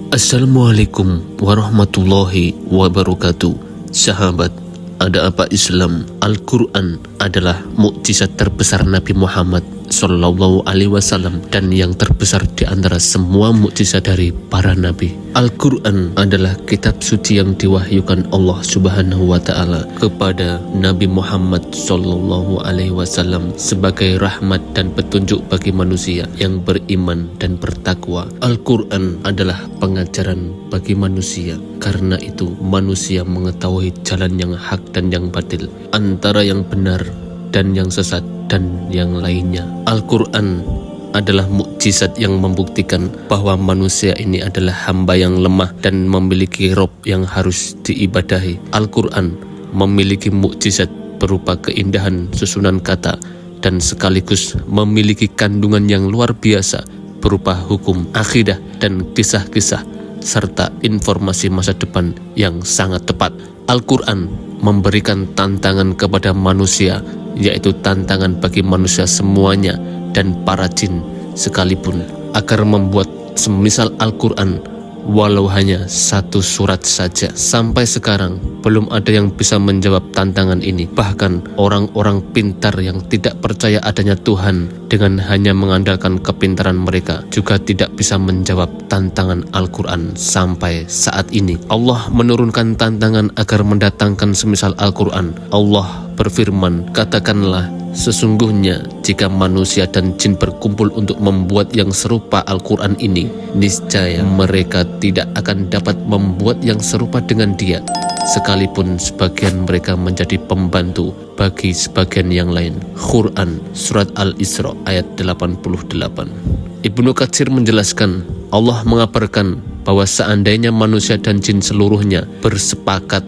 Assalamualaikum warahmatullahi wabarakatuh. Sahabat, ada apa Islam? Al-Quran adalah mukjizat terbesar Nabi Muhammad Sallallahu Alaihi Wasallam dan yang terbesar di antara semua mukjizat dari para nabi. Al-Quran adalah kitab suci yang diwahyukan Allah Subhanahu wa Ta'ala kepada Nabi Muhammad Sallallahu Alaihi Wasallam sebagai rahmat dan petunjuk bagi manusia yang beriman dan bertakwa. Al-Quran adalah pengajaran bagi manusia. Karena itu manusia mengetahui jalan yang hak dan yang batil, antara yang benar dan yang sesat dan yang lainnya. Al-Quran adalah mukjizat yang membuktikan bahwa manusia ini adalah hamba yang lemah dan memiliki Rob yang harus diibadahi. Al-Quran memiliki mukjizat berupa keindahan susunan kata dan sekaligus memiliki kandungan yang luar biasa berupa hukum, akidah, dan kisah-kisah serta informasi masa depan yang sangat tepat. Al-Quran memberikan tantangan kepada manusia, yaitu tantangan bagi manusia semuanya dan para jin sekalipun, agar membuat semisal Al-Quran walau hanya satu surat saja. Sampai sekarang belum ada yang bisa menjawab tantangan ini. Bahkan orang-orang pintar yang tidak percaya adanya Tuhan dengan hanya mengandalkan kepintaran mereka juga tidak bisa menjawab tantangan Al-Quran sampai saat ini. Allah menurunkan tantangan agar mendatangkan semisal Al-Quran. Allah berfirman, "Katakanlah, sesungguhnya jika manusia dan jin berkumpul untuk membuat yang serupa Al-Quran ini, niscaya mereka tidak akan dapat membuat yang serupa dengan dia, sekalipun sebagian mereka menjadi pembantu bagi sebagian yang lain." Quran Surat Al-Isra ayat 88. Ibnu Katsir menjelaskan, Allah mengabarkan bahwa seandainya manusia dan jin seluruhnya bersepakat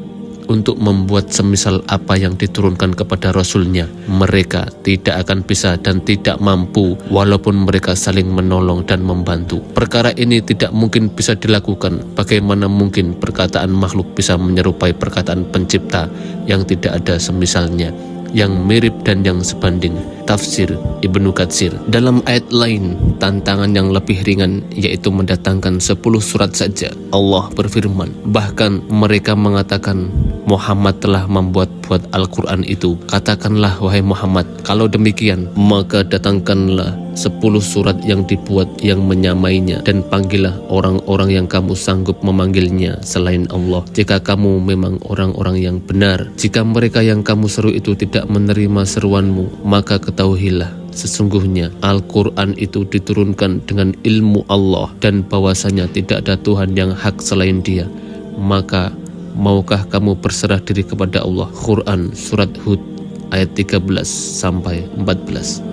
untuk membuat semisal apa yang diturunkan kepada Rasulnya, mereka tidak akan bisa dan tidak mampu walaupun mereka saling menolong dan membantu. Perkara ini tidak mungkin bisa dilakukan. Bagaimana mungkin perkataan makhluk bisa menyerupai perkataan pencipta yang tidak ada semisalnya, yang mirip dan yang sebanding? Tafsir Ibnu Katsir. Dalam ayat lain, tantangan yang lebih ringan yaitu mendatangkan 10 surat saja. Allah berfirman, bahkan mereka mengatakan Muhammad telah membuat Al-Quran itu. Katakanlah wahai Muhammad, kalau demikian maka datangkanlah 10 surat yang dibuat yang menyamainya, dan panggillah orang-orang yang kamu sanggup memanggilnya selain Allah, jika kamu memang orang-orang yang benar. Jika mereka yang kamu seru itu tidak menerima seruanmu, maka ketahuilah sesungguhnya Al-Quran itu diturunkan dengan ilmu Allah dan bahwasanya tidak ada Tuhan yang hak selain Dia. Maka maukah kamu berserah diri kepada Allah? Quran Surat Hud ayat 13-14.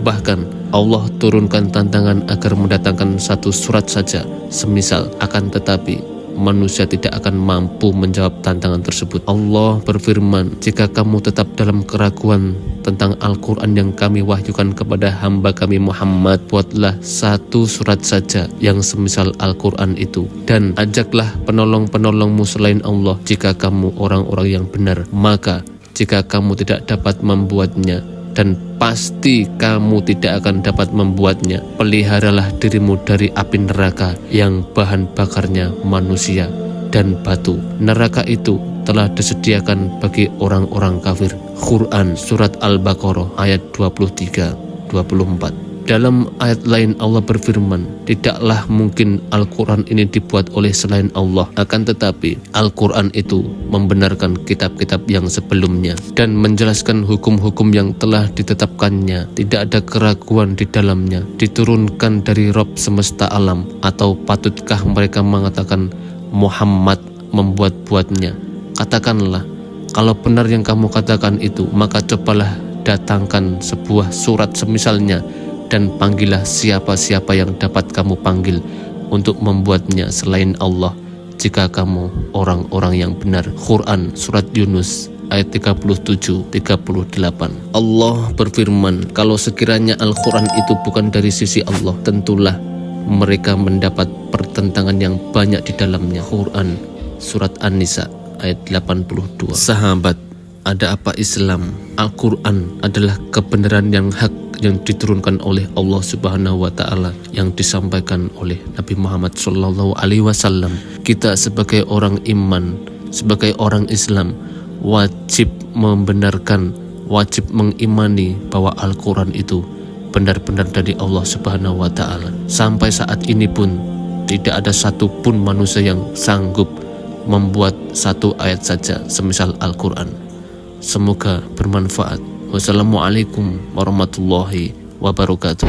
Bahkan Allah turunkan tantangan agar mendatangkan satu surat saja semisal, akan tetapi manusia tidak akan mampu menjawab tantangan tersebut. Allah berfirman, jika kamu tetap dalam keraguan tentang Al-Quran yang kami wahyukan kepada hamba kami Muhammad, buatlah satu surat saja yang semisal Al-Quran itu, dan ajaklah penolong-penolongmu selain Allah jika kamu orang-orang yang benar. Maka jika kamu tidak dapat membuatnya, dan pasti kamu tidak akan dapat membuatnya, peliharalah dirimu dari api neraka yang bahan bakarnya manusia dan batu. Neraka itu telah disediakan bagi orang-orang kafir. Quran Surat Al-Baqarah ayat 23-24. Dalam ayat lain Allah berfirman, tidaklah mungkin Al-Quran ini dibuat oleh selain Allah. Akan tetapi Al-Quran itu membenarkan kitab-kitab yang sebelumnya dan menjelaskan hukum-hukum yang telah ditetapkannya. Tidak ada keraguan di dalamnya. Diturunkan dari Rob semesta alam. Atau patutkah mereka mengatakan Muhammad membuat-buatnya? Katakanlah, kalau benar yang kamu katakan itu, maka cobalah datangkan sebuah surat semisalnya, dan panggillah siapa-siapa yang dapat kamu panggil untuk membuatnya selain Allah, jika kamu orang-orang yang benar. Quran Surat Yunus ayat 37-38. Allah berfirman, kalau sekiranya Al-Quran itu bukan dari sisi Allah, tentulah mereka mendapat pertentangan yang banyak di dalamnya. Quran Surat An-Nisa ayat 82. Sahabat, ada apa Islam? Al-Quran adalah kebenaran yang hak yang diturunkan oleh Allah Subhanahu wa taala, yang disampaikan oleh Nabi Muhammad sallallahu alaihi wasallam. Kita sebagai orang iman, sebagai orang Islam, wajib membenarkan, wajib mengimani bahwa Al-Quran itu benar-benar dari Allah Subhanahu wa taala. Sampai saat ini pun tidak ada satupun manusia yang sanggup membuat satu ayat saja semisal Al-Quran. Semoga bermanfaat. Wassalamualaikum warahmatullahi wabarakatuh.